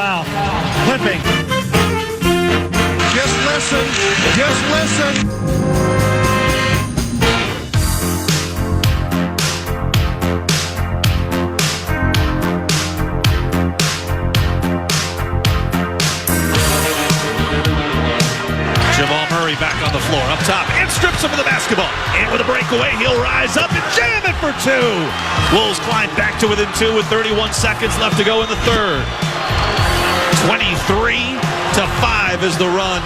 foul. Clipping. Just listen. Just listen. Jamal Murray back on the floor, up top, and strips him of the basketball. And with a breakaway, he'll rise up and jam it for two. Wolves climb back to within two with 31 seconds left to go in the third. 23-5 is the run.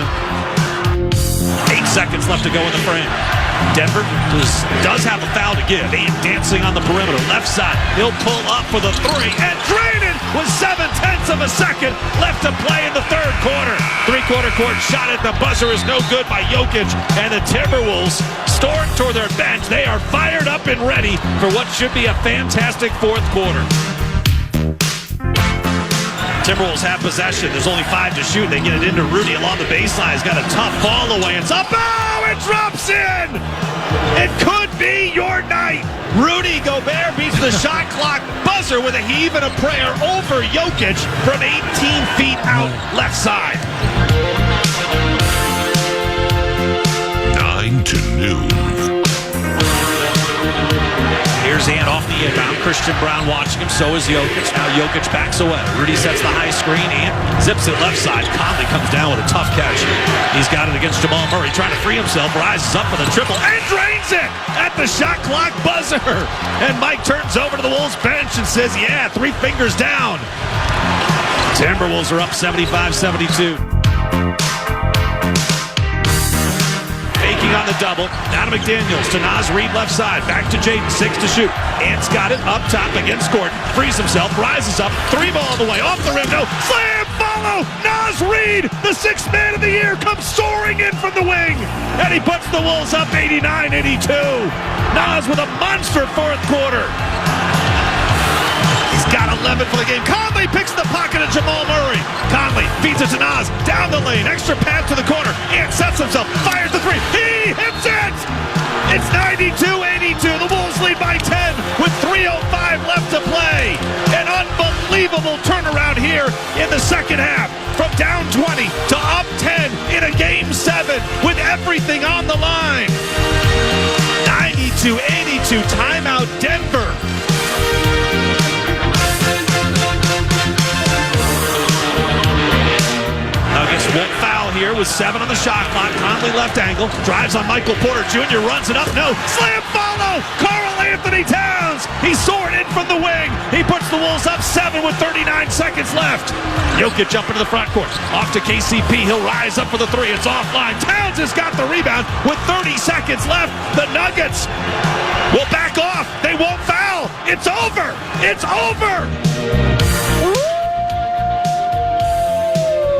8 seconds left to go in the frame. Denver does have a foul to give. Aiden dancing on the perimeter, left side. He'll pull up for the three and drain it with 0.7 of a second left to play in the third quarter. Three-quarter court shot at the buzzer is no good by Jokic, and the Timberwolves storm toward their bench. They are fired up and ready for what should be a fantastic fourth quarter. Timberwolves have possession. There's only 5 to shoot. They get it into Rudy along the baseline. He's got a tough ball away. It's up. Oh, it drops in. It could be your night. Rudy Gobert beats the shot clock buzzer with a heave and a prayer over Jokic from 18 feet out left side. 9 to noon. Here's Ant off the inbound. Christian Brown watching him. So is Jokic. Now Jokic backs away. Rudy sets the high screen. Ant zips it left side. Conley comes down with a tough catch. He's got it against Jamal Murray. Trying to free himself. Rises up for the triple and drains it at the shot clock buzzer. And Mike turns over to the Wolves bench and says, yeah, 3 fingers down. Timberwolves are up 75-72. Faking on the double. Now to McDaniels. To Naz Reid left side. Back to Jaden. 6 to shoot. Ant's got it up top against Gordon. Frees himself. Rises up. 3 ball on the way. Off the rim. No. Slam. Follow. Naz Reid, the 6th man of the year, comes soaring in from the wing. And he puts the Wolves up 89-82. Naz with a monster fourth quarter. He's got 11 for the game. Conley picks the pocket of Jamal Murray. Conley feeds it to Naz. Down the lane. Extra pass to the corner. Ant sets himself. Fires the 3. He hits it! It's 92-82. The Wolves lead by 10 with 3:05 left to play. An unbelievable turnaround here in the second half. From down 20 to up 10 in a game 7 with everything on the line. 92-82. Timeout Denver. Nuggets won't foul here with 7 on the shot clock. Conley left angle. Drives on Michael Porter Jr. Runs it up. No. Slam follow. Karl Anthony Towns. He soared in from the wing. He puts the Wolves up 7 with 39 seconds left. Jokic up into the front court. Off to KCP. He'll rise up for the 3. It's offline. Towns has got the rebound with 30 seconds left. The Nuggets will back off. They won't foul. It's over. It's over.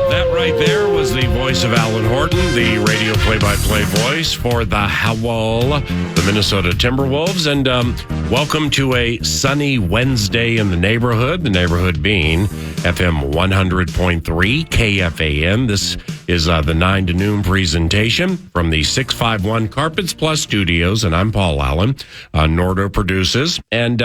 That right there was the voice of Alan Horton, the radio play-by-play voice for the Howl, the Minnesota Timberwolves. And welcome to a sunny Wednesday in the neighborhood being FM 100.3 KFAN. This is the 9 to noon presentation from the 651 Carpets Plus Studios, and I'm Paul Allen. Nordo produces, and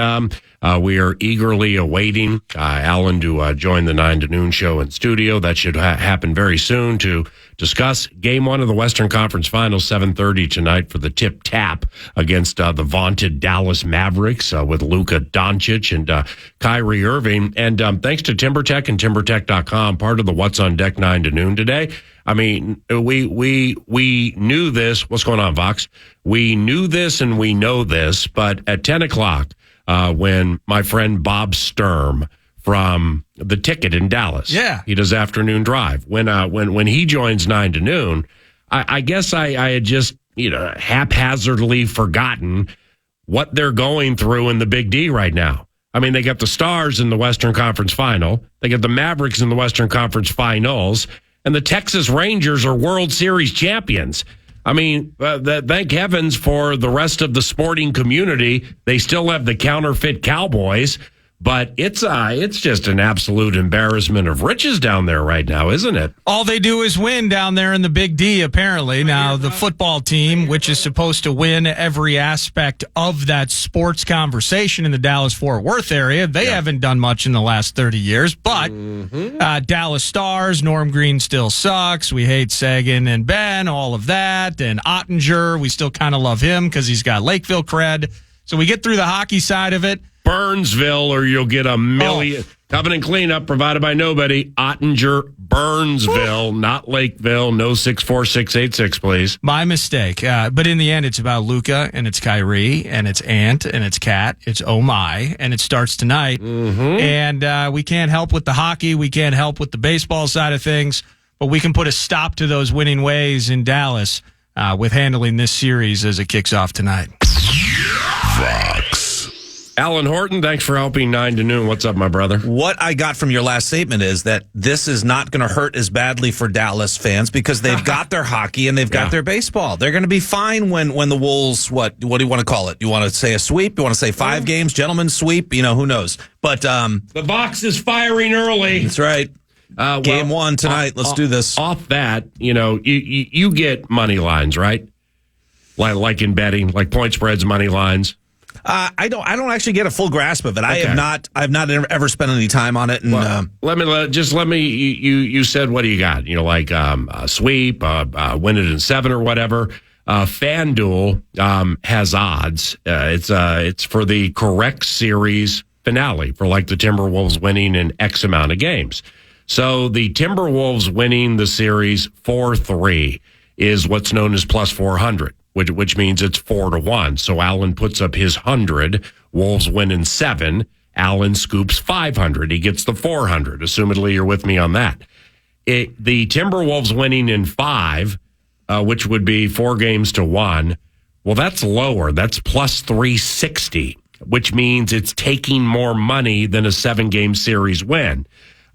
we are eagerly awaiting Alan to join the 9 to noon show in studio. That should happen very soon to discuss Game 1 of the Western Conference Finals, 7:30 tonight for the tip-tap against the vaunted Dallas Mavericks with Luka Doncic and Kyrie Irving. And thanks to TimberTech and TimberTech.com, part of the What's on Deck 9 to noon today. I mean, we knew this. What's going on, Vox? We knew this and we know this, but at 10 o'clock, when my friend Bob Sturm from The Ticket in Dallas, he does afternoon drive. When he joins 9 to noon, I guess I had just haphazardly forgotten what they're going through in the Big D right now. I mean, they got the Stars in the Western Conference Final, they got the Mavericks in the Western Conference Finals, and the Texas Rangers are World Series champions. I mean, thank heavens for the rest of the sporting community. They still have the counterfeit Cowboys, But it's just an absolute embarrassment of riches down there right now, isn't it? All they do is win down there in the Big D, apparently. Now, the football team, which is supposed to win every aspect of that sports conversation in the Dallas-Fort Worth area, they haven't done much in the last 30 years. But Dallas Stars, Norm Green still sucks. We hate Sagan and Ben, all of that. And Ottinger, we still kind of love him because he's got Lakeville cred. So we get through the hockey side of it. Burnsville, or you'll get a million. Covenant cleanup provided by nobody. Ottinger, Burnsville, not Lakeville. No 64686, please. My mistake. But in the end, it's about Luka, and it's Kyrie, and it's Ant, and it's Cat. It's Oh My, and it starts tonight. And we can't help with the hockey. We can't help with the baseball side of things. But we can put a stop to those winning ways in Dallas with handling this series as it kicks off tonight. Fox. Alan Horton, thanks for helping 9 to noon. What's up, my brother? What I got from your last statement is that this is not going to hurt as badly for Dallas fans because they've got their hockey and they've got their baseball. They're going to be fine when the Wolves, what do you want to call it? You want to say a sweep? You want to say 5 games? Gentlemen's sweep? Who knows? But the box is firing early. That's right. Game 1 tonight. Let's do this. Off that, you get money lines, right? Like in betting, like point spreads, money lines. I don't actually get a full grasp of it. Okay. I've not ever spent any time on it. And let me. You said, what do you got? A sweep, win it in 7 or whatever. FanDuel has odds. It's for the correct series finale for like the Timberwolves winning in X amount of games. So the Timberwolves winning the series 4-3 is what's known as plus 400. Which means it's 4-1. So Allen puts up his 100. Wolves win in 7. Allen scoops 500. He gets the 400. Assumedly, you're with me on that. The Timberwolves winning in 5, which would be 4 games to 1. Well, that's lower. That's plus 360, which means it's taking more money than a 7-game series win.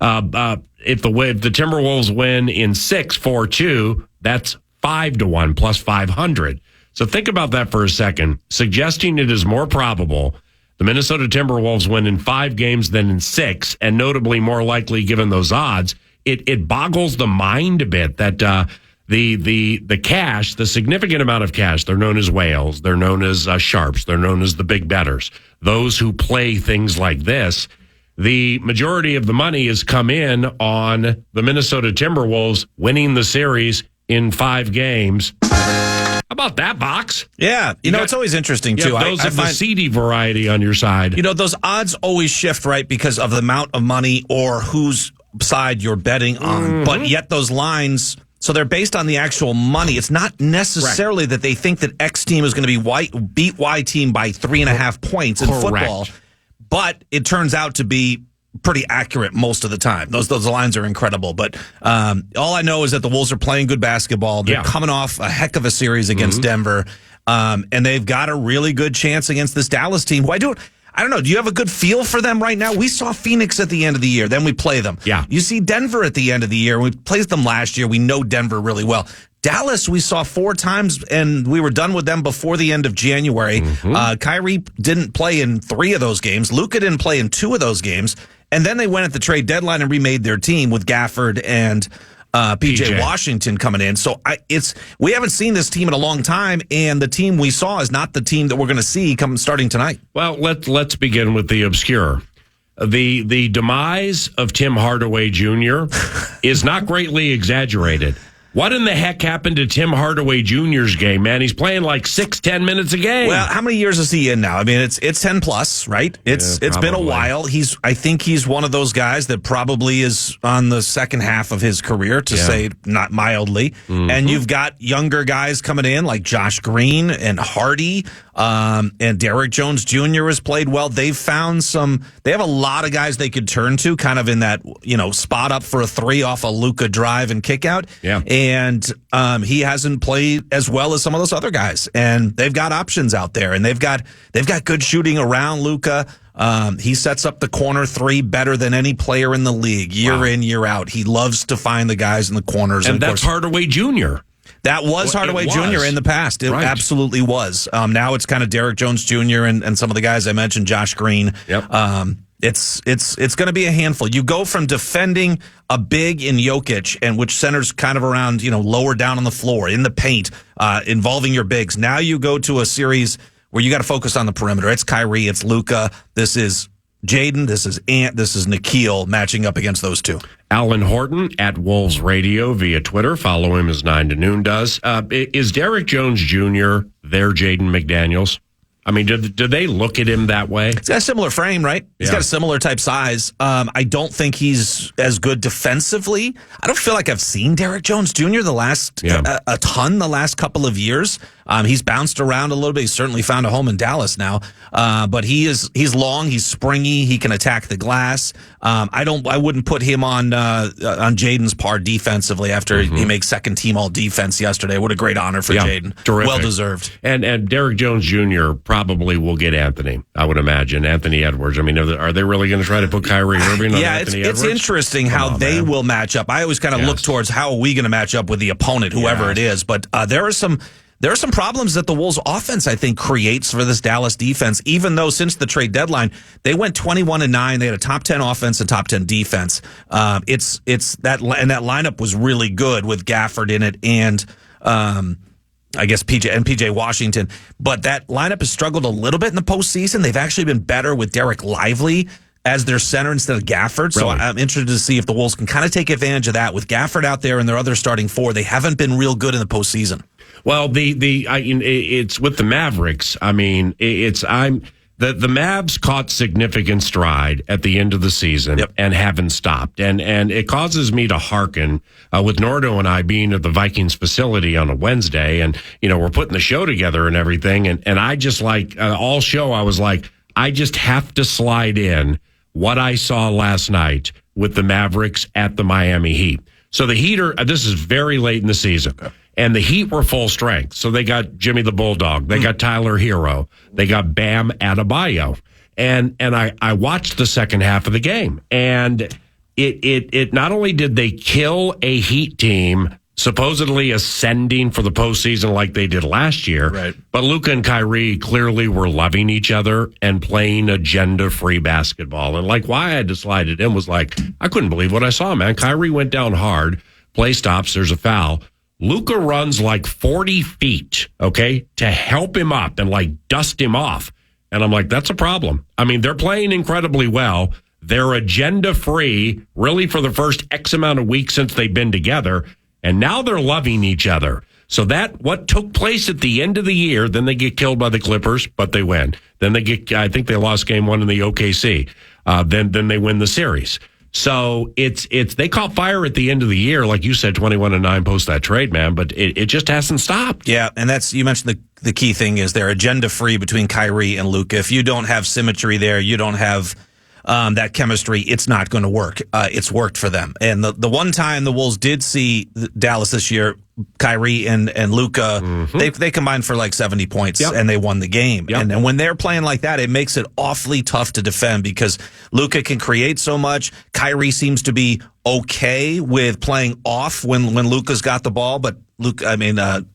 If the Timberwolves win in 6, 4-2, that's 5-1 plus 500. So think about that for a second, suggesting it is more probable the Minnesota Timberwolves win in 5 games than in 6, and notably more likely given those odds. It boggles the mind a bit that the cash, the significant amount of cash, they're known as whales, they're known as sharps, they're known as the big bettors, those who play things like this. The majority of the money has come in on the Minnesota Timberwolves winning the series in 5 games. How about that, box? Yeah, it's always interesting too. Those of the seedy variety on your side. Those odds always shift, right, because of the amount of money or whose side you're betting on. But yet those lines, so they're based on the actual money. It's not necessarily that they think that X team is going to beat Y team by 3.5 points in football, but it turns out to be pretty accurate most of the time. Those lines are incredible. But all I know is that the Wolves are playing good basketball. They're coming off a heck of a series against Denver, and they've got a really good chance against this Dallas team, who I don't know. Do you have a good feel for them right now? We saw Phoenix at the end of the year. Then we play them. Yeah. You see Denver at the end of the year. We played them last year. We know Denver really well. Dallas, we saw 4 times, and we were done with them before the end of January. Kyrie didn't play in 3 of those games. Luka didn't play in 2 of those games. And then they went at the trade deadline and remade their team with Gafford and PJ Washington coming in. So we haven't seen this team in a long time, and the team we saw is not the team that we're going to see starting tonight. Well, let's begin with the obscure. The demise of Tim Hardaway Jr. is not greatly exaggerated. What in the heck happened to Tim Hardaway Jr.'s game, man? He's playing like 6-10 minutes a game. Well, how many years is he in now? I mean, it's 10 plus, right? It's been a while. I think he's one of those guys that probably is on the second half of his career, to say not mildly. And you've got younger guys coming in like Josh Green and Hardy, and Derrick Jones Jr. has played well. They have a lot of guys they could turn to, kind of in that spot up for a 3 off a Luka drive and kick out. Yeah. And he hasn't played as well as some of those other guys. And they've got options out there, and they've got good shooting around Luka. He sets up the corner 3 better than any player in the league, year in, year out. He loves to find the guys in the corners. And that's Hardaway Jr. That was Hardaway Jr. in the past. It absolutely was. Now it's kind of Derrick Jones Jr. and some of the guys I mentioned, Josh Green. Yep. It's going to be a handful. You go from defending a big in Jokic, and which centers kind of around, lower down on the floor, in the paint, involving your bigs. Now you go to a series where you got to focus on the perimeter. It's Kyrie, it's Luka. This is Jaden, this is Ant, this is Nikhil matching up against those two. Alan Horton at Wolves Radio via Twitter. Follow him as 9 to noon does. Is Derek Jones Jr. their Jaden McDaniels? I mean, do they look at him that way? He's got a similar frame, right? He's got a similar type size. I don't think he's as good defensively. I don't feel like I've seen Derek Jones Jr. a ton the last couple of years. He's bounced around a little bit. He's certainly found a home in Dallas now. But he's long, he's springy, he can attack the glass. I wouldn't put him on Jaden's par defensively after he makes second team all defense yesterday. What a great honor for Jaden. Terrific. Well deserved. And Derek Jones Jr. probably will get Anthony, I would imagine. Anthony Edwards. I mean, are they really going to try to put Kyrie Irving on Anthony Edwards? It's interesting how they will match up. I always kind of look towards how are we going to match up with the opponent, whoever it is. But there are some problems that the Wolves offense, I think, creates for this Dallas defense, even though since the trade deadline, they went 21-9. They had a top 10 offense and top 10 defense. It's that, and that lineup was really good with Gafford in it and, I guess PJ Washington. But that lineup has struggled a little bit in the postseason. They've actually been better with Derek Lively as their center instead of Gafford. So I'm interested to see if the Wolves can kind of take advantage of that. With Gafford out there and their other starting four, they haven't been real good in the postseason. Well, it's with the Mavericks. I mean, the Mavs caught significant stride at the end of the season and haven't stopped. And it causes me to hearken with Nordo and I being at the Vikings facility on a Wednesday, and we're putting the show together and everything. And I just all show I was like, I just have to slide in what I saw last night with the Mavericks at the Miami Heat. So the Heat this is very late in the season. Okay. And the Heat were full strength. So they got Jimmy the Bulldog. They got Tyler Hero. They got Bam Adebayo. And I watched the second half of the game. And it not only did they kill a Heat team supposedly ascending for the postseason like they did last year, but Luka and Kyrie clearly were loving each other and playing agenda-free basketball. And why I had to slide it in was I couldn't believe what I saw, man. Kyrie went down hard. Play stops. There's a foul. Luka runs 40 feet, to help him up and dust him off. And I'm like, that's a problem. I mean, they're playing incredibly well. They're agenda-free, really, for the first X amount of weeks since they've been together. And now they're loving each other. So what took place at the end of the year, then they get killed by the Clippers, but they win. Then I think they lost game 1 in the OKC. Then they win the series. So they caught fire at the end of the year, like you said, 21-9 post that trade, man. But it just hasn't stopped. Yeah, and you mentioned the key thing is they're agenda free between Kyrie and Luka. If you don't have symmetry there, you don't have that chemistry, it's not going to work. It's worked for them. And the one time the Wolves did see Dallas this year, Kyrie and Luka, they combined for 70 points and they won the game. And when they're playing like that, it makes it awfully tough to defend because Luka can create so much. Kyrie seems to be okay with playing off when Luka's got the ball, but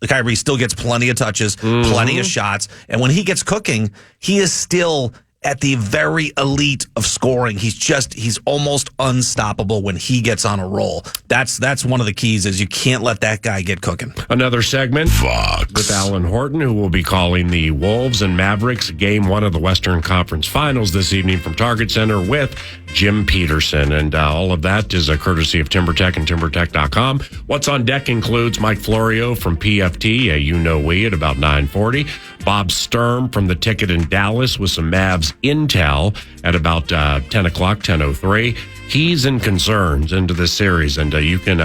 Kyrie still gets plenty of touches, plenty of shots. And when he gets cooking, he is still at the very elite of scoring. He's almost unstoppable when he gets on a roll. That's one of the keys is you can't let that guy get cooking. Another segment Fox with Alan Horton, who will be calling the Wolves and Mavericks game 1 of the Western Conference Finals this evening from Target Center with Jim Peterson. And all of that is a courtesy of TimberTech and TimberTech.com. What's on deck includes Mike Florio from PFT, we at about 9:40. Bob Sturm from The Ticket in Dallas with some Mavs intel at about 10 o'clock, 10:03. Keys and concerns into this series, and you can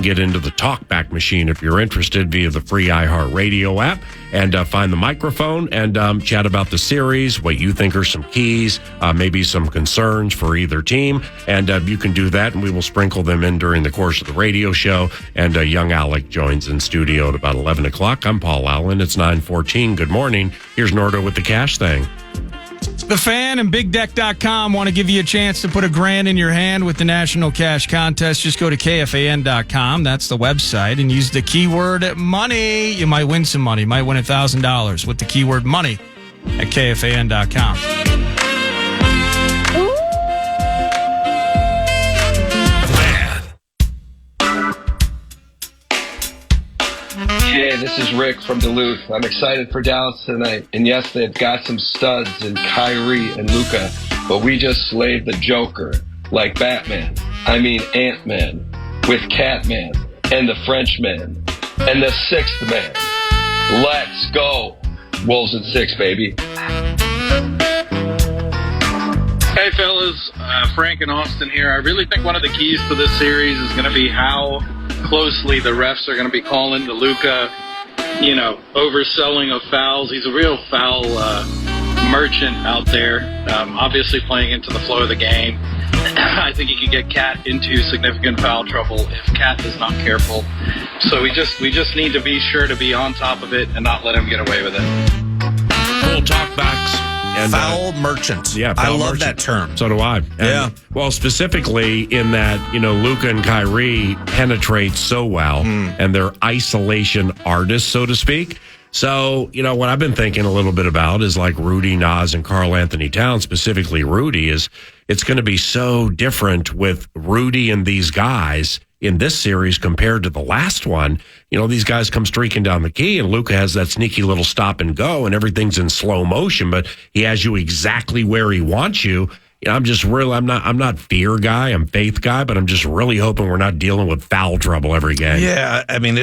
get into the talkback machine if you're interested via the free iHeartRadio app and find the microphone and chat about the series, what you think are some keys, maybe some concerns for either team, and you can do that, and we will sprinkle them in during the course of the radio show. And young Alec joins in studio at about 11 o'clock. I'm Paul Allen. It's 9:14. Good morning. Here's Nordo with the cash thing. The Fan and BigDeck.com want to give you a chance to put $1,000 in your hand with the National Cash Contest. Just go to KFAN.com. That's the website. And use the keyword money. You might win some money. You might win $1,000 with the keyword money at KFAN.com. is Rick from Duluth. I'm excited for Dallas tonight. And yes, they've got some studs in Kyrie and Luka, but we just slayed the Joker like Batman. I mean Ant-Man with Catman and the Frenchman and the Sixth Man. Let's go. Wolves in 6, baby. Hey fellas, Frank and Austin here. I really think one of the keys to this series is going to be how closely the refs are going to be calling the Luka, overselling of fouls. He's a real foul merchant out there, obviously playing into the flow of the game. I think he could get Cat into significant foul trouble if Cat is not careful. So we just need to be sure to be on top of it and not let him get away with it. Full talkbacks. And, foul merchant. Yeah, I foul love merchant. that term. So do I. And, Yeah. Well, specifically in that, Luka and Kyrie penetrate so well, and they're isolation artists, so to speak. So, what I've been thinking a little bit about is like Rudy, Nas, and Karl Anthony Towns, specifically Rudy, is it's going to be so different with Rudy and these guys in this series compared to the last one. These guys come streaking down the key, and Luka has that sneaky little stop and go, and everything's in slow motion, but he has you exactly where he wants you. I'm not fear guy, I'm faith guy, but I'm just really hoping we're not dealing with foul trouble every game. Yeah, I mean,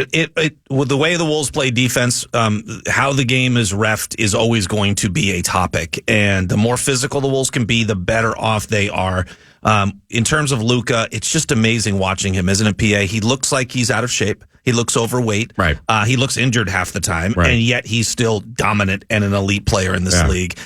with the way the Wolves play defense, how the game is reffed is always going to be a topic. And the more physical the Wolves can be, the better off they are. In terms of Luka, it's just amazing watching him, isn't it, PA? He looks like he's out of shape. He looks overweight. Right. He looks injured half the time, right. And yet he's still dominant and an elite player in this league.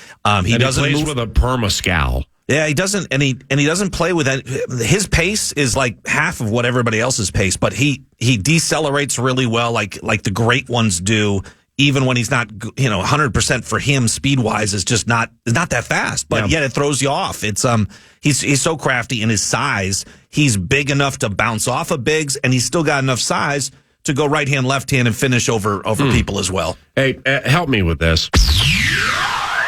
He doesn't plays move with a perma scowl. Yeah, he doesn't, and he doesn't play with that. His pace is like half of what everybody else's pace, but he decelerates really well, like the great ones do. Even when he's not, 100% for him, speed wise, is just not that fast. But yet it throws you off. It's he's so crafty in his size. He's big enough to bounce off of bigs, and he's still got enough size to go right hand, left hand, and finish over people as well. Hey, help me with this.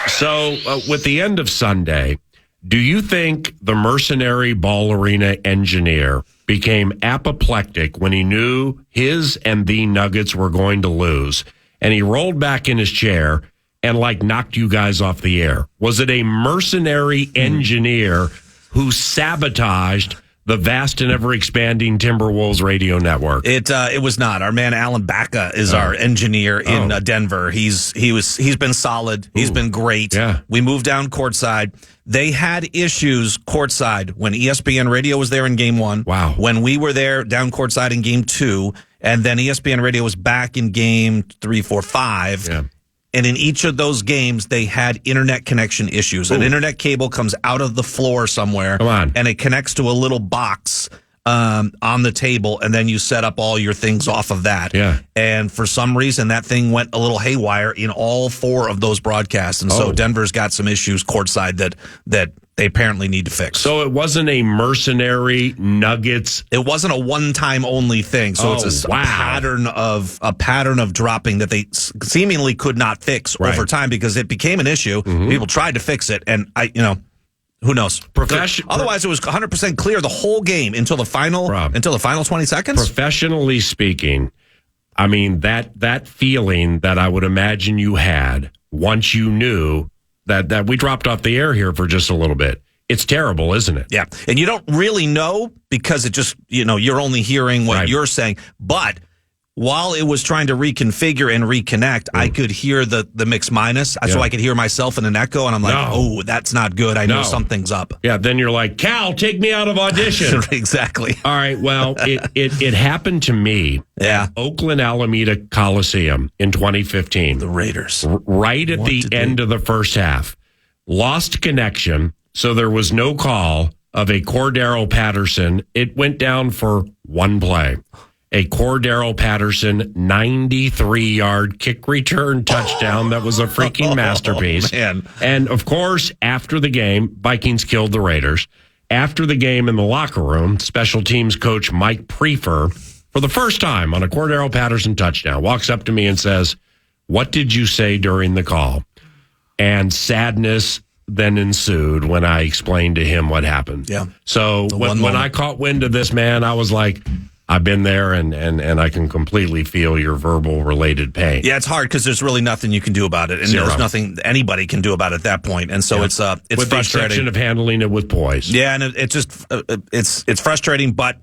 So with the end of Sunday, do you think the mercenary ball arena engineer became apoplectic when he knew his and the Nuggets were going to lose, and he rolled back in his chair and knocked you guys off the air? Was it a mercenary engineer who sabotaged the vast and ever-expanding Timberwolves radio network? It was not. Our man Alan Baca is our engineer in Denver. He's been solid. He's been great. Yeah. We moved down courtside. They had issues courtside when ESPN Radio was there in Game 1. Wow. When we were there down courtside in Game 2, and then ESPN Radio was back in Game 3, 4, 5. Yeah. And in each of those games, they had internet connection issues. An internet cable comes out of the floor somewhere, Come on. and it connects to a little box on the table, and then you set up all your things off of that. Yeah. And for some reason, that thing went a little haywire in all 4 of those broadcasts. And so Denver's got some issues courtside that they apparently need to fix. So it wasn't a mercenary Nuggets. It wasn't a one-time only thing. So it's a pattern of dropping that they seemingly could not fix over time because it became an issue. People tried to fix it, and who knows? Otherwise, it was 100% clear the whole game until the final 20 seconds. Professionally speaking, I mean that feeling that I would imagine you had once you knew that we dropped off the air here for just a little bit. It's terrible, isn't it? Yeah. And you don't really know because it just, you're only hearing what you're saying. But while it was trying to reconfigure and reconnect, I could hear the mix minus. So I could hear myself in an echo. And I'm like, oh, that's not good. I know something's up. Yeah. Then you're like, Cal, take me out of audition. Exactly. All right. Well, it happened to me at Oakland Alameda Coliseum in 2015. The Raiders. Right at the end of the first half. Lost connection. So there was no call of a Cordero Patterson. It went down for one play. A Cordero Patterson 93-yard kick return touchdown that was a freaking masterpiece. Man. And, of course, after the game, Vikings killed the Raiders. After the game in the locker room, special teams coach Mike Prefer, for the first time on a Cordero Patterson touchdown, walks up to me and says, "What did you say during the call?" And sadness then ensued when I explained to him what happened. Yeah. So when I caught wind of this, man, I was like, I've been there, and I can completely feel your verbal related pain. Yeah, it's hard because there's really nothing you can do about it, and there's nothing anybody can do about it at that point. And so it's with frustrating. the exception of handling it with poise. Yeah, and it's frustrating, but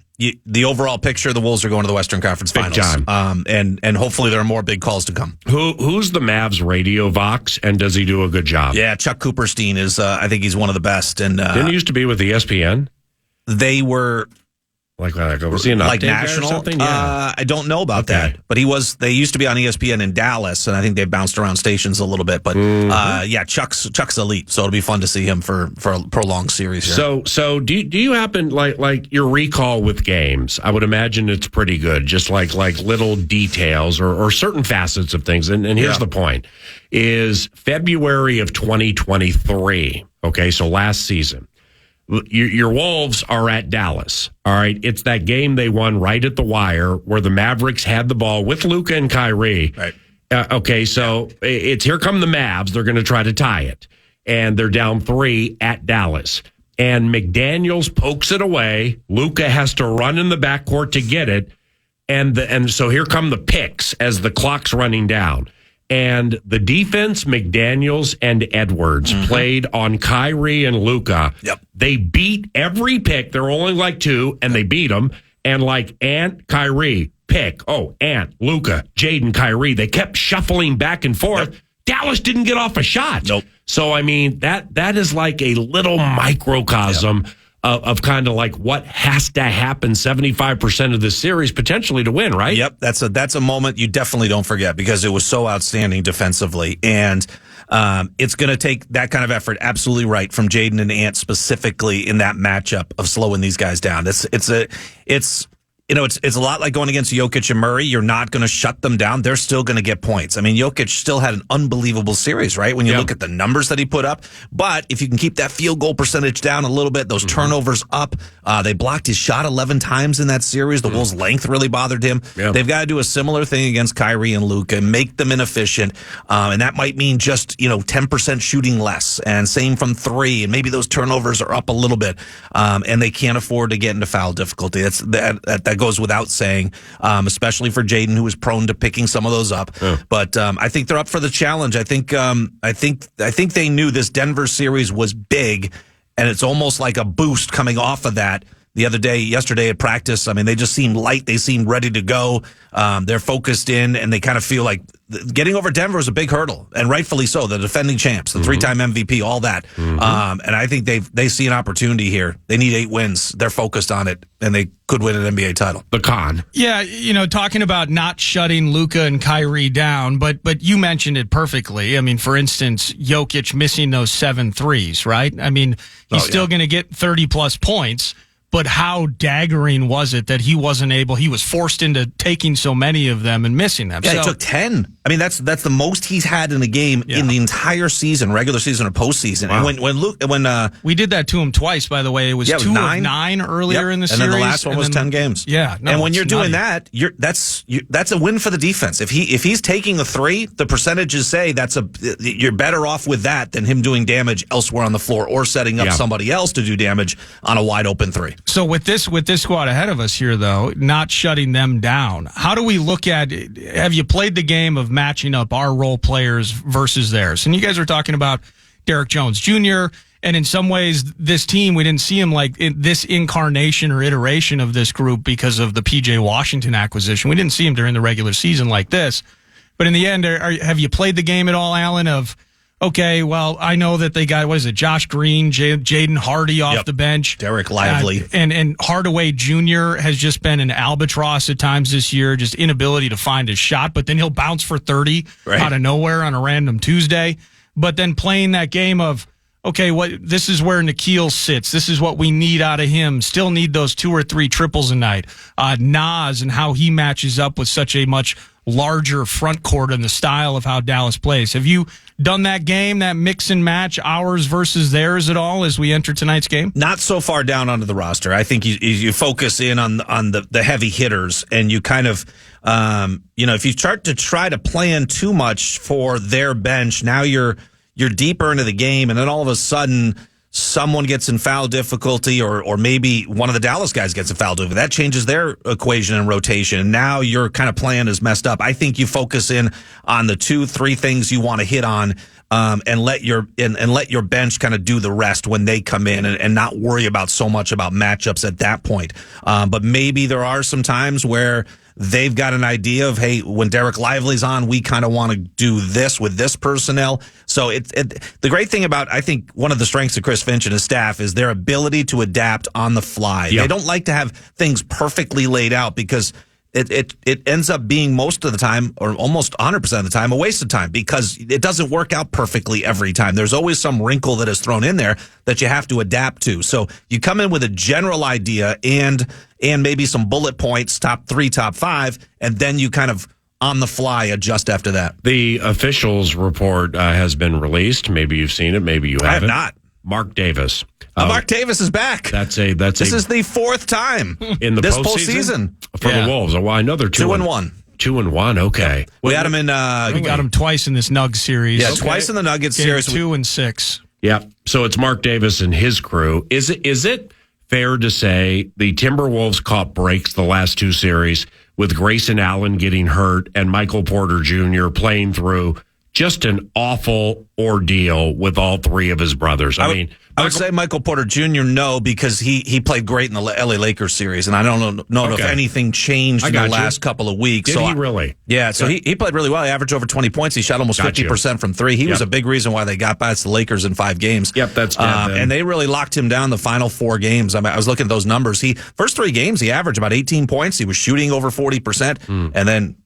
the overall picture, the Wolves are going to the Western Conference Finals. Big time. And hopefully there are more big calls to come. Who's the Mavs radio vox, and does he do a good job? Yeah, Chuck Cooperstein is. I think he's one of the best. And didn't he used to be with ESPN? They were. Was he an like update guy or national? something? Yeah. I don't know about that, but he was. They used to be on ESPN in Dallas, and I think they bounced around stations a little bit. But yeah, Chuck's elite, so it'll be fun to see him for a prolonged series here. So do you happen like your recall with games? I would imagine it's pretty good, just like little details or certain facets of things. And here's the point: is February of 2023. Okay, so last season. Your Wolves are at Dallas, all right? It's that game they won right at the wire where the Mavericks had the ball with Luka and Kyrie. Right. Okay, so it's here come the Mavs. They're going to try to tie it. And they're down 3 at Dallas. And McDaniels pokes it away. Luka has to run in the backcourt to get it. And so here come the picks as the clock's running down. And the defense, McDaniels and Edwards played on Kyrie and Luka. Yep. They beat every pick. They're only like 2, and they beat them. And like Ant, Kyrie, pick. Oh, Ant, Luka, Jaden, Kyrie. They kept shuffling back and forth. Yep. Dallas didn't get off a shot. Nope. So, I mean, that is like a little microcosm of kind of like what has to happen 75% of the series potentially to win, right? Yep, that's a moment you definitely don't forget because it was so outstanding defensively, and it's going to take that kind of effort. Absolutely right from Jaden and Ant specifically in that matchup of slowing these guys down. It's a lot like going against Jokic and Murray. You're not going to shut them down. They're still going to get points. I mean, Jokic still had an unbelievable series, right? When you look at the numbers that he put up. But if you can keep that field goal percentage down a little bit, those turnovers up, they blocked his shot 11 times in that series. The Wolves' length really bothered him. Yeah. They've got to do a similar thing against Kyrie and Luka, make them inefficient. And that might mean just, 10% shooting less. And same from 3. And maybe those turnovers are up a little bit. And they can't afford to get into foul difficulty. That goes without saying, especially for Jaden, who was prone to picking some of those up. Yeah. But I think they're up for the challenge. I think they knew this Denver series was big, and it's almost like a boost coming off of that. Yesterday at practice, I mean, they just seemed light. They seemed ready to go. They're focused in, and they kind of feel like getting over Denver is a big hurdle, and rightfully so. The defending champs, the 3-time MVP, all that. And I think they see an opportunity here. They need 8 wins. They're focused on it, and they could win an NBA title. The con. Yeah, talking about not shutting Luka and Kyrie down, but you mentioned it perfectly. I mean, for instance, Jokic missing those 7 threes, right? I mean, he's still going to get 30-plus points. But how daggering was it that he was forced into taking so many of them and missing them? Yeah, he took 10. I mean, that's the most he's had in a game in the entire season, regular season or postseason. Wow. And when we did that to him twice, by the way. It was 2 of 9 earlier in the series. And then the last one was 10 games. Yeah. No, and when you're doing that, that's a win for the defense. If he's taking a 3, the percentages say you're better off with that than him doing damage elsewhere on the floor or setting up somebody else to do damage on a wide open 3. So with this squad ahead of us here, though, not shutting them down, how do we look at it? Have you played the game of matching up our role players versus theirs? And you guys were talking about Derek Jones Jr., and in some ways, this team, we didn't see him like this incarnation or iteration of this group because of the P.J. Washington acquisition. We didn't see him during the regular season like this. But in the end, have you played the game at all, Alan, of... Okay, well, I know that they got, Josh Green, Jaden Hardy off the bench. Derek Lively. And Hardaway Jr. has just been an albatross at times this year, just inability to find his shot, but then he'll bounce for 30 out of nowhere on a random Tuesday. But then playing that game of, okay, this is where Nikhil sits. This is what we need out of him. Still need those 2 or 3 triples a night. Nas and how he matches up with such a much larger front court and the style of how Dallas plays. Have you done that game, that mix and match, ours versus theirs at all as we enter tonight's game? Not so far down onto the roster. I think you focus in on the heavy hitters, and you kind of, if you start to try to plan too much for their bench, now you're deeper into the game, and then all of a sudden someone gets in foul difficulty or maybe one of the Dallas guys gets in foul difficulty. That changes their equation and rotation. And now your kind of plan is messed up. I think you focus in on the 2-3 things you want to hit on, and let your bench kind of do the rest when they come in and not worry about so much about matchups at that point. But maybe there are some times where they've got an idea of, hey, when Derek Lively's on, we kind of want to do this with this personnel. So the great thing about, I think, one of the strengths of Chris Finch and his staff is their ability to adapt on the fly. Yep. They don't like to have things perfectly laid out because it ends up being most of the time, or almost 100% of the time, a waste of time because it doesn't work out perfectly every time. There's always some wrinkle that is thrown in there that you have to adapt to. So you come in with a general idea and maybe some bullet points, top 3, top 5, and then you kind of on the fly adjust after that. The officials report has been released. Maybe you've seen it. Maybe you haven't. I have not. Mark Davis. Mark Davis is back. This is the 4th time in the postseason for the Wolves. Well, I know they're 2-1. 2-1. Okay. We had him in. We got him twice in this Nuggets series. Yeah, twice in the Nuggets series. 2-6. Yeah. So it's Mark Davis and his crew. Is it fair to say the Timberwolves caught breaks the last 2 series with Grayson Allen getting hurt and Michael Porter Jr. playing through just an awful ordeal with all 3 of his brothers? I would say Michael Porter Jr. no, because he played great in the LA Lakers series, and I don't know if anything changed in the last couple of weeks. Did he really? Yeah, so he played really well. He averaged over 20 points. He shot almost 50% from 3. He was a big reason why they got past the Lakers in 5 games. Yep, that's good. And they really locked him down the final 4 games. I was looking at those numbers. First 3 games, he averaged about 18 points. He was shooting over 40%,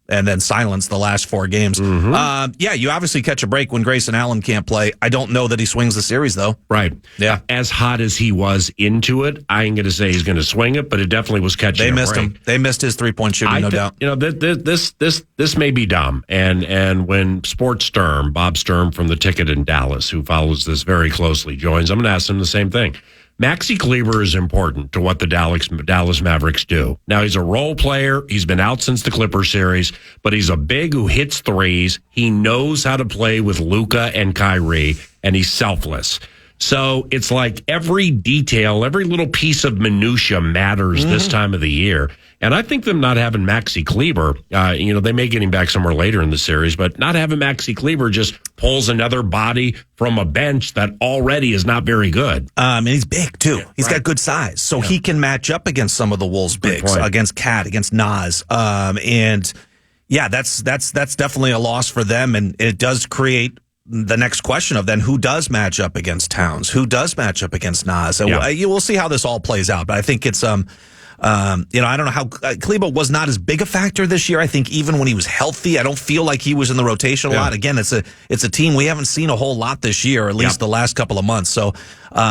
and then silence the last 4 games. You obviously catch a break when Grayson Allen can't play. I don't know that he swings the series, though. Right. Yeah. As hot as he was into it, I ain't going to say he's going to swing it, but it definitely was catching. They missed him. They missed his 3-point shooting, no doubt. You know, this may be dumb. And when Sports Sturm, Bob Sturm from the Ticket in Dallas, who follows this very closely, joins, I'm going to ask him the same thing. Maxi Kleber is important to what the Dallas Mavericks do. Now, he's a role player. He's been out since the Clippers series, but he's a big who hits threes. He knows how to play with Luka and Kyrie, and he's selfless. So it's like every detail, every little piece of minutia matters this time of the year. And I think them not having Maxi Kleber, they may get him back somewhere later in the series, but not having Maxi Kleber just pulls another body from a bench that already is not very good. And he's big, too. He's got good size. So he can match up against some of the Wolves' bigs, against Cat, against Nas. That's definitely a loss for them. And it does create the next question of then who does match up against Towns? Who does match up against Nas? And we'll see how this all plays out. But I think it's, I don't know how Kleber was not as big a factor this year. I think even when he was healthy, I don't feel like he was in the rotation a lot. Again, it's a team we haven't seen a whole lot this year, or at least the last couple of months. So, but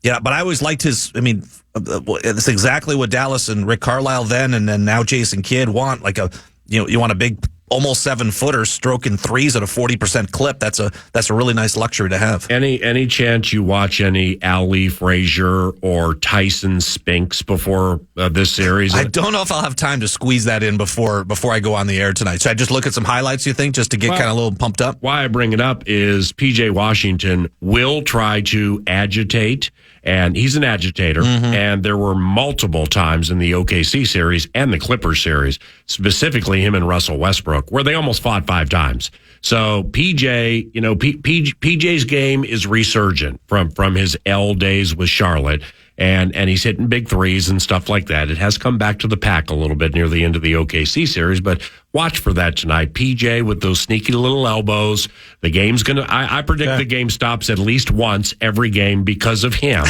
I always liked his, it's exactly what Dallas and Rick Carlisle then, and then now Jason Kidd want, like you want a big, almost 7-footer stroking threes at a 40% clip. That's a really nice luxury to have. Any chance you watch any Ali Frazier or Tyson Spinks before this series? I don't know if I'll have time to squeeze that in before I go on the air tonight. Should I just look at some highlights, you think, just to get kind of a little pumped up? Why I bring it up is PJ Washington will try to agitate, and he's an agitator, and there were multiple times in the OKC series and the Clippers series, specifically him and Russell Westbrook, where they almost fought 5 times. So PJ, PJ's game is resurgent from his L days with Charlotte, and he's hitting big threes and stuff like that. It has come back to the pack a little bit near the end of the OKC series, but watch for that tonight. PJ with those sneaky little elbows. The game's I predict the game stops at least once every game because of him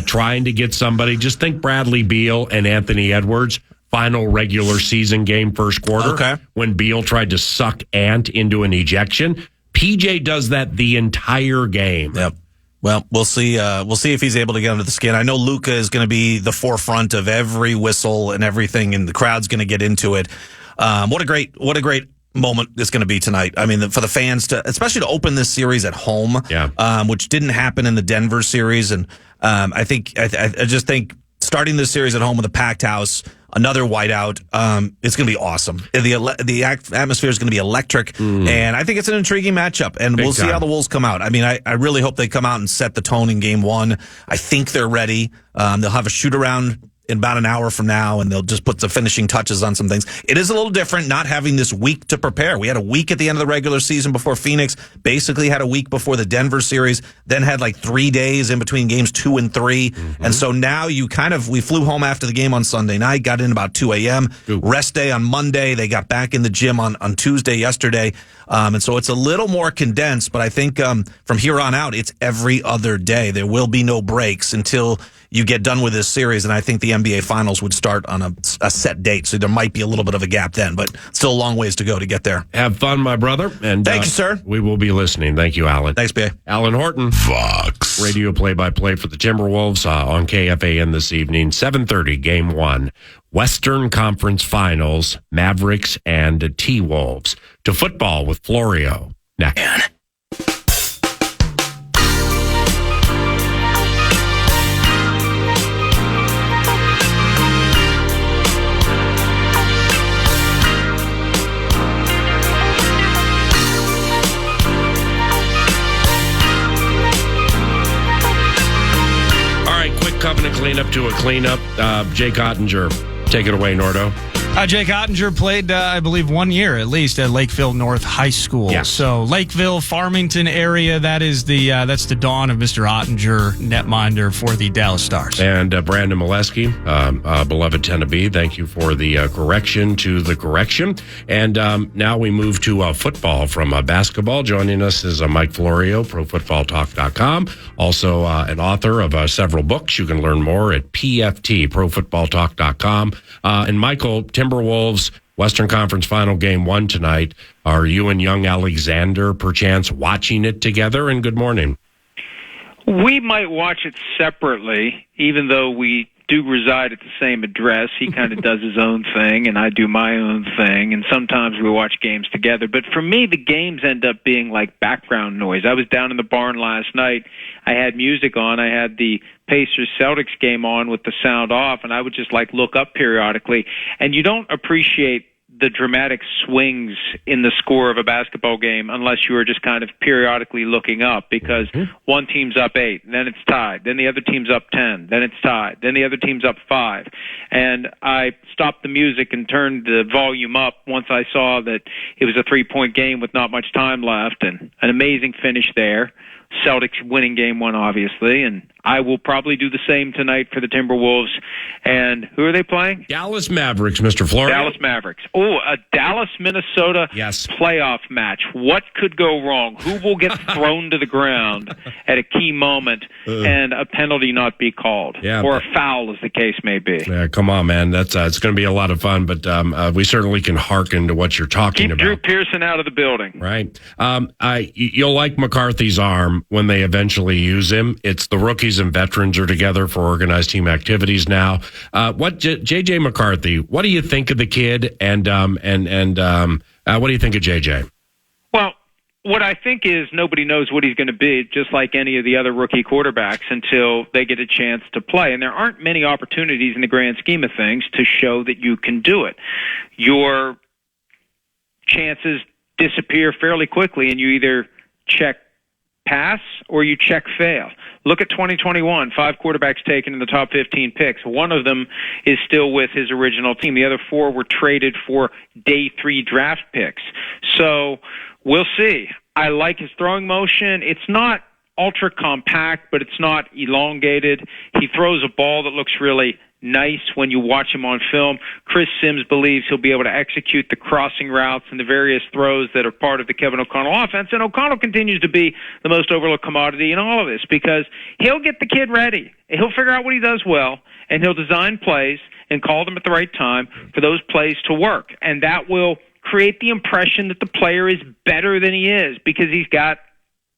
trying to get somebody. Just think Bradley Beal and Anthony Edwards. Final regular season game, first quarter, when Beal tried to suck Ant into an ejection. PJ does that the entire game. Yep. Well, we'll see. We'll see if he's able to get under the skin. I know Luka is going to be the forefront of every whistle and everything, and the crowd's going to get into it. What a great moment it's going to be tonight. I mean, for the fans especially to open this series at home, which didn't happen in the Denver series, and I just think starting this series at home with a packed house, another whiteout. It's going to be awesome. The atmosphere is going to be electric, and I think it's an intriguing matchup, and we'll see how the Wolves come out. I mean, I really hope they come out and set the tone in game one. I think they're ready. They'll have a shoot-around in about an hour from now, and they'll just put the finishing touches on some things. It is a little different not having this week to prepare. We had a week at the end of the regular season before Phoenix, basically had a week before the Denver series, then had like 3 days in between games 2 and 3. And so now we flew home after the game on Sunday night, got in about 2 a.m., rest day on Monday. They got back in the gym on Tuesday yesterday. And so it's a little more condensed, but I think from here on out, it's every other day. There will be no breaks until you get done with this series, and I think the NBA Finals would start on a set date, so there might be a little bit of a gap then, but still a long ways to go to get there. Have fun, my brother. And thank you, sir. We will be listening. Thank you, Alan. Thanks, B.A. Alan Horton. Fox. Radio play-by-play for the Timberwolves on KFAN this evening, 7:30, Game 1. Western Conference Finals, Mavericks and T-Wolves. To football with Florio. Next. Covenant cleanup to a cleanup. Jake Ottinger, take it away, Nordo. Jake Ottinger played, I believe, 1 year at least at Lakeville North High School. Yes. So Lakeville, Farmington area, that's the dawn of Mr. Ottinger, netminder for the Dallas Stars. And Brandon Molesky, beloved Tennessee, thank you for the correction to the correction. And now we move to football from basketball. Joining us is Mike Florio, ProFootballTalk.com, also an author of several books. You can learn more at PFT, ProFootballTalk.com. And Michael, Timberwolves, Western Conference Final Game 1 tonight. Are you and young Alexander, perchance, watching it together? And good morning. We might watch it separately, even though we do reside at the same address. He kind of does his own thing, and I do my own thing, and sometimes we watch games together. But for me, the games end up being like background noise. I was down in the barn last night. I had music on. I had the Pacers-Celtics game on with the sound off, and I would just look up periodically. And you don't appreciate the dramatic swings in the score of a basketball game unless you are just kind of periodically looking up, because one team's up 8, then it's tied, then the other team's up 10, then it's tied, then the other team's up 5. And I stopped the music and turned the volume up once I saw that it was a 3-point game with not much time left, and an amazing finish there. Celtics winning game 1, obviously, and I will probably do the same tonight for the Timberwolves. And who are they playing? Dallas Mavericks, Mr. Florio. Dallas Mavericks. Oh, a Dallas-Minnesota playoff match. What could go wrong? Who will get thrown to the ground at a key moment and a penalty not be called? Or a foul, as the case may be. Yeah, come on, man. That's it's going to be a lot of fun, but we certainly can hearken to what you're talking about. Keep Drew Pearson out of the building. Right. You'll like McCarthy's arm when they eventually use him. It's the rookies and veterans are together for organized team activities now. JJ McCarthy, what do you think of the kid, and what do you think of JJ? Well, what I think is nobody knows what he's going to be, just like any of the other rookie quarterbacks, until they get a chance to play. And there aren't many opportunities in the grand scheme of things to show that you can do it. Your chances disappear fairly quickly, and you either check pass or you check fail. Look at 2021, 5 quarterbacks taken in the top 15 picks. One of them is still with his original team. The other 4 were traded for day 3 draft picks. So we'll see. I like his throwing motion. It's not ultra compact, but it's not elongated. He throws a ball that looks really nice when you watch him on film. Chris Sims believes he'll be able to execute the crossing routes and the various throws that are part of the Kevin O'Connell offense. And O'Connell continues to be the most overlooked commodity in all of this, because he'll get the kid ready. He'll figure out what he does well, and he'll design plays and call them at the right time for those plays to work. And that will create the impression that the player is better than he is, because he's got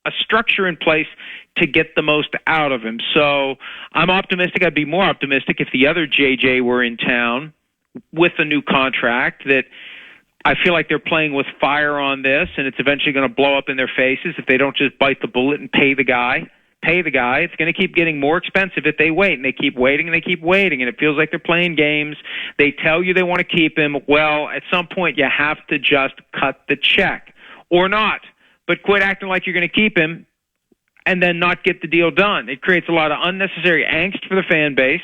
a structure in place to get the most out of him. So I'm optimistic. I'd be more optimistic if the other JJ were in town with a new contract. That I feel like they're playing with fire on this, and it's eventually going to blow up in their faces if they don't just bite the bullet and pay the guy pay the guy. It's going to keep getting more expensive if they wait, and they keep waiting, and they keep waiting, and it feels like they're playing games. They tell you they want to keep him. Well, at some point, you have to just cut the check, or not, but quit acting like you're going to keep him and then not get the deal done. It creates a lot of unnecessary angst for the fan base,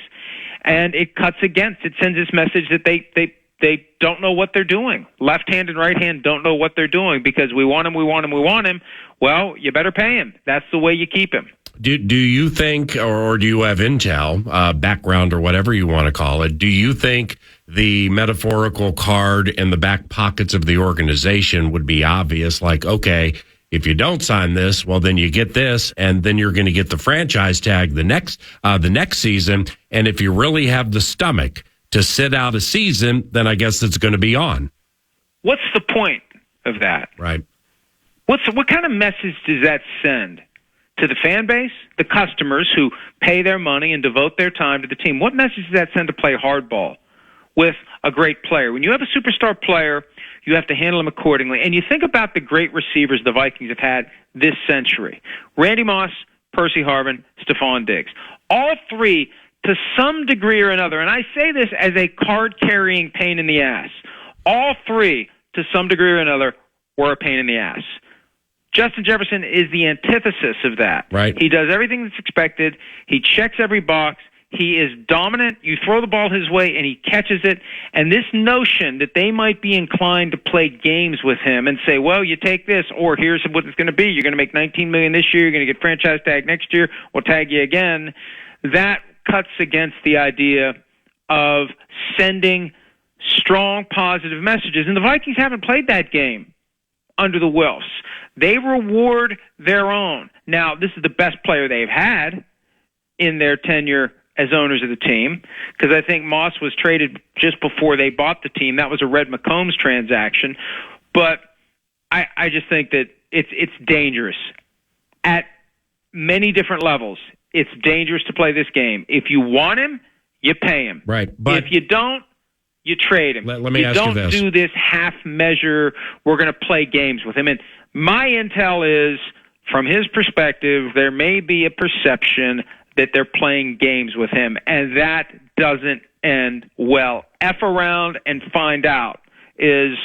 and it cuts against. It sends this message that they don't know what they're doing. Left hand and right hand don't know what they're doing because we want him. Well, you better pay him. That's the way you keep him. Do you think, or do you have intel, background, or whatever you want to call it, do you think the metaphorical card in the back pockets of the organization would be obvious? Like, okay, if you don't sign this, well, then you get this, and then you're going to get the franchise tag the next season. And if you really have the stomach to sit out a season, then I guess it's going to be on. What's the point of that? Right. What kind of message does that send to the fan base, the customers who pay their money and devote their time to the team? What message does that send to play hardball with a great player? When you have a superstar player, you have to handle him accordingly. And you think about the great receivers the Vikings have had this century. Randy Moss, Percy Harvin, Stephon Diggs. All three, to some degree or another, and I say this as a card-carrying pain in the ass, all three, to some degree or another, were a pain in the ass. Justin Jefferson is the antithesis of that. Right. He does everything that's expected. He checks every box. He is dominant. You throw the ball his way, and he catches it. And this notion that they might be inclined to play games with him and say, well, you take this, or here's what it's going to be. You're going to make $19 million this year. You're going to get franchise tag next year. We'll tag you again. That cuts against the idea of sending strong, positive messages. And the Vikings haven't played that game under the Wilfs. They reward their own. Now, this is the best player they've had in their tenure as owners of the team, because I think Moss was traded just before they bought the team. That was a Red McCombs transaction. But I just think that it's dangerous. At many different levels, it's dangerous to play this game. If you want him, you pay him. Right. But if you don't, you trade him. Let me ask you this. You don't do this half measure, we're going to play games with him. And my intel is, from his perspective, there may be a perception that they're playing games with him, and that doesn't end well. F around and find out is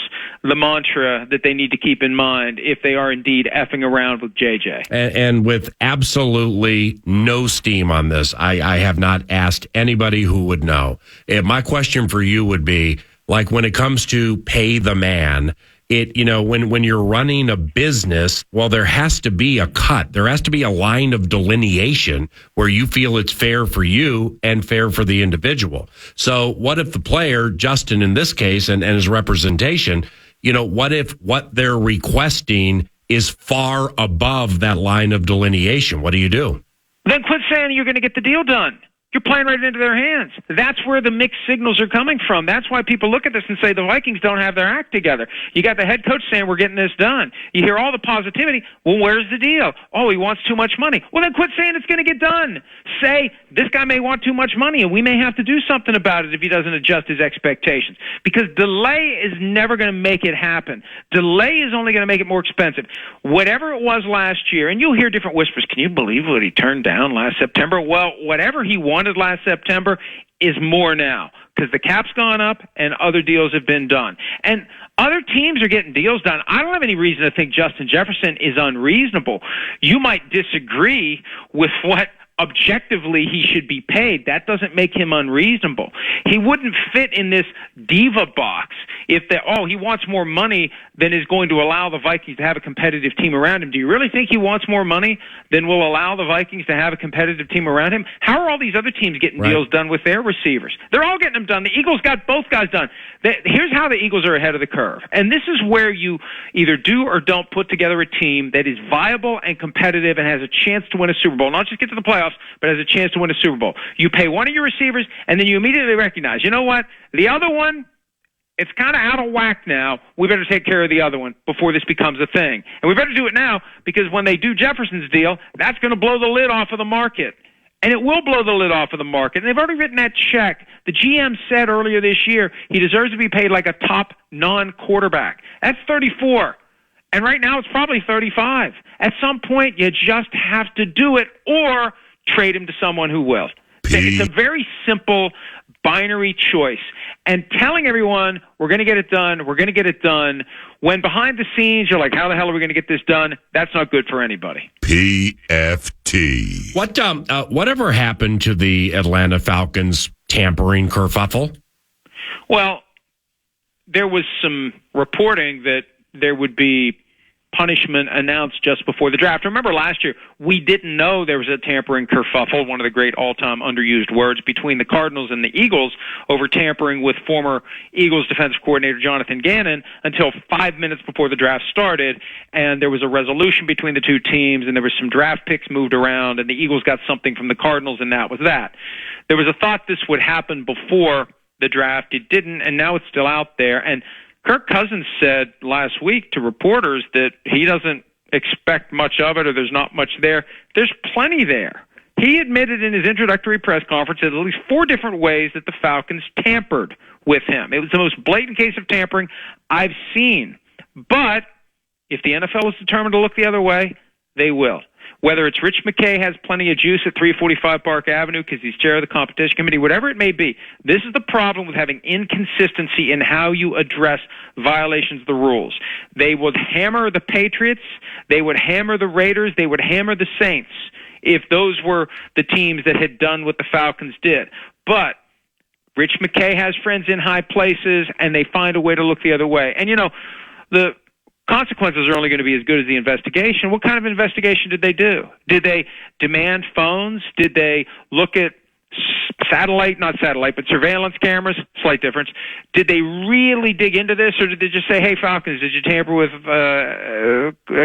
the mantra that they need to keep in mind if they are indeed effing around with JJ. And with absolutely no steam on this, I have not asked anybody who would know. My question for you would be, like, when it comes to pay the man, when you're running a business, well, there has to be a cut. There has to be a line of delineation where you feel it's fair for you and fair for the individual. So what if the player, Justin in this case, and his representation, what if what they're requesting is far above that line of delineation? What do you do? Then quit saying you're going to get the deal done. You're playing right into their hands. That's where the mixed signals are coming from. That's why people look at this and say the Vikings don't have their act together. You got the head coach saying we're getting this done. You hear all the positivity. Well, where's the deal? Oh, he wants too much money. Well, then quit saying it's going to get done. Say this guy may want too much money, and we may have to do something about it if he doesn't adjust his expectations. Because delay is never going to make it happen. Delay is only going to make it more expensive. Whatever it was last year, and you'll hear different whispers. Can you believe what he turned down last September? Well, whatever he wanted last September is more now because the cap's gone up and other deals have been done. And other teams are getting deals done. I don't have any reason to think Justin Jefferson is unreasonable. You might disagree with what objectively he should be paid. That doesn't make him unreasonable. He wouldn't fit in this diva box if he wants more money than is going to allow the Vikings to have a competitive team around him. Do you really think he wants more money than will allow the Vikings to have a competitive team around him? How are all these other teams getting deals done with their receivers? They're all getting them done. The Eagles got both guys done. Here's how the Eagles are ahead of the curve. And this is where you either do or don't put together a team that is viable and competitive and has a chance to win a Super Bowl, not just get to the playoffs, but has a chance to win a Super Bowl. You pay one of your receivers, and then you immediately recognize, you know what? The other one, it's kind of out of whack now. We better take care of the other one before this becomes a thing. And we better do it now because when they do Jefferson's deal, that's going to blow the lid off of the market. And it will blow the lid off of the market. And they've already written that check. The GM said earlier this year he deserves to be paid like a top non-quarterback. That's 34. And right now it's probably 35. At some point, you just have to do it or trade him to someone who will. It's a very simple binary choice. And telling everyone, we're going to get it done, when behind the scenes you're like, how the hell are we going to get this done? That's not good for anybody. PFT. Whatever happened to the Atlanta Falcons tampering kerfuffle? Well, there was some reporting that there would be punishment announced just before the draft. Remember last year, we didn't know there was a tampering kerfuffle, one of the great all-time underused words, between the Cardinals and the Eagles over tampering with former Eagles defensive coordinator Jonathan Gannon until 5 minutes before the draft started, and there was a resolution between the two teams, and there were some draft picks moved around, and the Eagles got something from the Cardinals, and that was that. There was a thought this would happen before the draft. It didn't, and now it's still out there, and Kirk Cousins said last week to reporters that he doesn't expect much of it, or there's not much there. There's plenty there. He admitted in his introductory press conference at least 4 different ways that the Falcons tampered with him. It was the most blatant case of tampering I've seen. But if the NFL is determined to look the other way, they will. Whether it's Rich McKay has plenty of juice at 345 Park Avenue because he's chair of the competition committee, whatever it may be, this is the problem with having inconsistency in how you address violations of the rules. They would hammer the Patriots, they would hammer the Raiders, they would hammer the Saints if those were the teams that had done what the Falcons did. But Rich McKay has friends in high places, and they find a way to look the other way. And, the consequences are only going to be as good as the investigation. What kind of investigation did they do? Did they demand phones? Did they look at surveillance cameras? Slight difference. Did they really dig into this, or did they just say, hey, Falcons, did you tamper with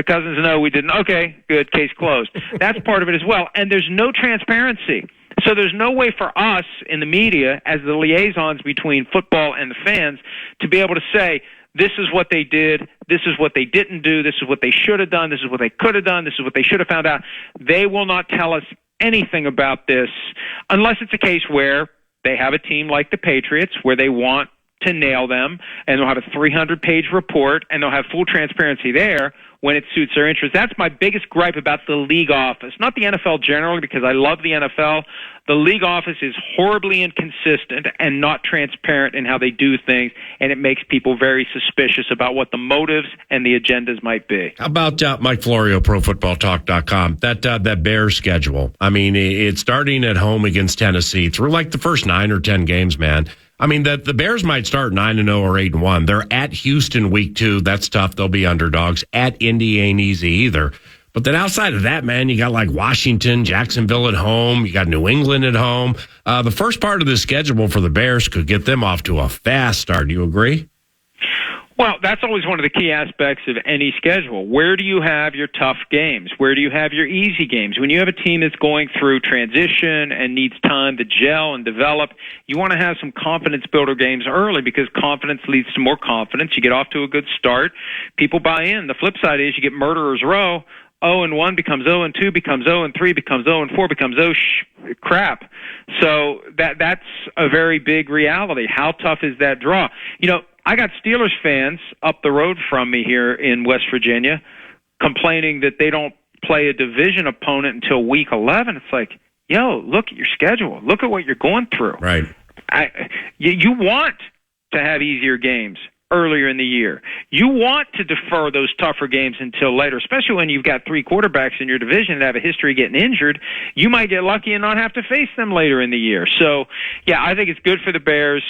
Cousins? No, we didn't. Okay, good, case closed. That's part of it as well. And there's no transparency. So there's no way for us in the media, as the liaisons between football and the fans, to be able to say, this is what they did, this is what they didn't do, this is what they should have done, this is what they could have done, this is what they should have found out. They will not tell us anything about this unless it's a case where they have a team like the Patriots where they want to nail them, and they'll have a 300-page report, and they'll have full transparency there when it suits their interest. That's my biggest gripe about the league office. Not the NFL generally, because I love the NFL. The league office is horribly inconsistent and not transparent in how they do things, and it makes people very suspicious about what the motives and the agendas might be. How about Mike Florio, ProFootballTalk.com? That Bears schedule. I mean, it's starting at home against Tennessee through like the first 9 or 10 games, man. I mean, the Bears might start 9-0 or 8-1. They're at Houston week 2. That's tough. They'll be underdogs. At Indy ain't easy either. But then outside of that, man, you got like Washington, Jacksonville at home. You got New England at home. The first part of the schedule for the Bears could get them off to a fast start. Do you agree? Well, that's always one of the key aspects of any schedule. Where do you have your tough games? Where do you have your easy games? When you have a team that's going through transition and needs time to gel and develop, you want to have some confidence builder games early because confidence leads to more confidence. You get off to a good start. People buy in. The flip side is you get murderer's row. 0-1 becomes 0-2, becomes 0-3, becomes 0-4, becomes crap. So that's a very big reality. How tough is that draw? I got Steelers fans up the road from me here in West Virginia complaining that they don't play a division opponent until week 11. It's like, yo, look at your schedule. Look at what you're going through. Right. You want to have easier games earlier in the year. You want to defer those tougher games until later, especially when you've got 3 quarterbacks in your division that have a history of getting injured. You might get lucky and not have to face them later in the year. So, yeah, I think it's good for the Bears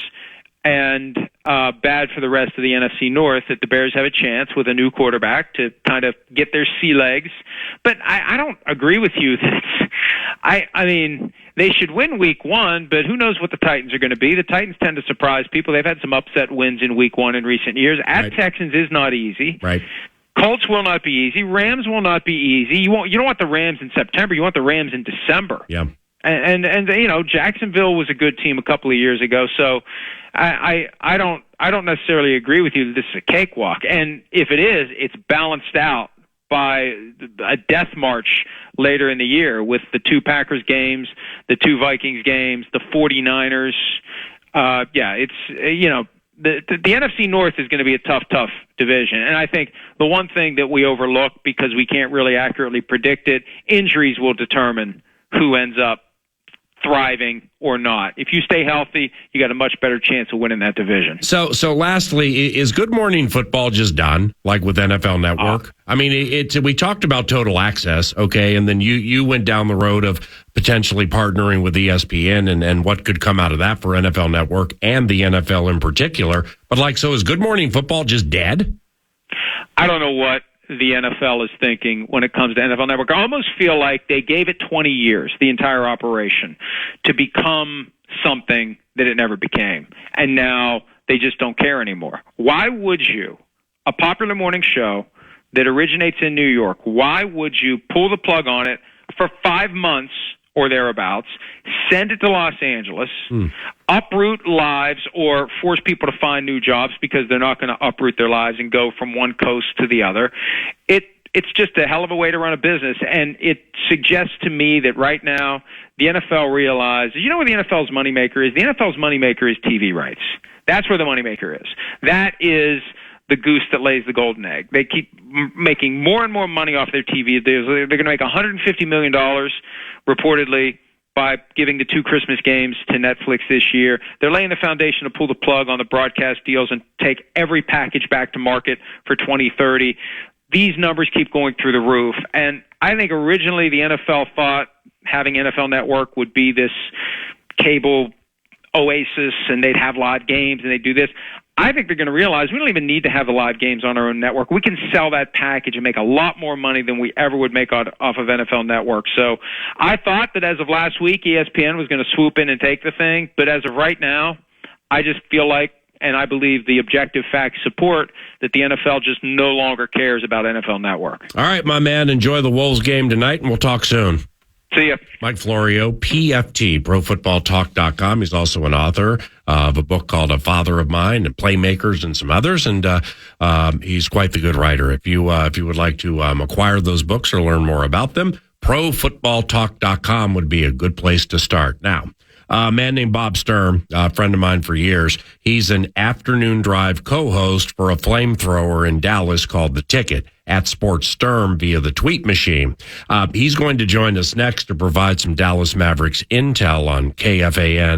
and bad for the rest of the NFC North that the Bears have a chance with a new quarterback to kind of get their sea legs. But I don't agree with you that I mean, they should win week 1, but who knows what the Titans are going to be. The Titans tend to surprise people. They've had some upset wins in week 1 in recent years. At Texans is not easy. Right. Colts will not be easy. Rams will not be easy. You don't want the Rams in September. You want the Rams in December. Yeah. And Jacksonville was a good team a couple of years ago, so I don't necessarily agree with you that this is a cakewalk. And if it is, it's balanced out by a death march later in the year with the 2 Packers games, the 2 Vikings games, the 49ers. the NFC North is going to be a tough division. And I think the one thing that we overlook, because we can't really accurately predict it, injuries will determine who ends up thriving or not. If you stay healthy, you got a much better chance of winning that division. So lastly, is Good Morning Football just done, like with NFL Network? I mean, we talked about total access, okay, and then you went down the road of potentially partnering with ESPN and what could come out of that for NFL Network and the NFL in particular. But so is Good Morning Football just dead? I don't know what the NFL is thinking when it comes to NFL Network. I almost feel like they gave it 20 years, the entire operation, to become something that it never became. And now they just don't care anymore. Why would you, a popular morning show that originates in New York, why would you pull the plug on it for 5 months or thereabouts, send it to Los Angeles, uproot lives or force people to find new jobs because they're not going to uproot their lives and go from one coast to the other? It's just a hell of a way to run a business, and it suggests to me that right now the NFL realizes, you know where the NFL's moneymaker is? The NFL's moneymaker is TV rights. That's where the moneymaker is. That is the goose that lays the golden egg. They keep making more and more money off their TV deals. They're going to make $150 million, reportedly, by giving the 2 Christmas games to Netflix this year. They're laying the foundation to pull the plug on the broadcast deals and take every package back to market for 2030. These numbers keep going through the roof. And I think originally the NFL thought having NFL Network would be this cable oasis and they'd have live games and they'd do this. I think they're going to realize we don't even need to have the live games on our own network. We can sell that package and make a lot more money than we ever would make off of NFL Network. So I thought that as of last week, ESPN was going to swoop in and take the thing. But as of right now, I just feel like, and I believe the objective facts support, that the NFL just no longer cares about NFL Network. All right, my man, enjoy the Wolves game tonight, and we'll talk soon. See ya. Mike Florio, PFT, ProFootballTalk.com. He's also an author of a book called A Father of Mine and Playmakers and some others, and he's quite the good writer. If you would like to acquire those books or learn more about them, ProFootballTalk.com would be a good place to start. Now, a man named Bob Sturm, a friend of mine for years, he's an afternoon drive co-host for a flamethrower in Dallas called The Ticket at Sports Sturm via the tweet machine. He's going to join us next to provide some Dallas Mavericks intel on KFAN.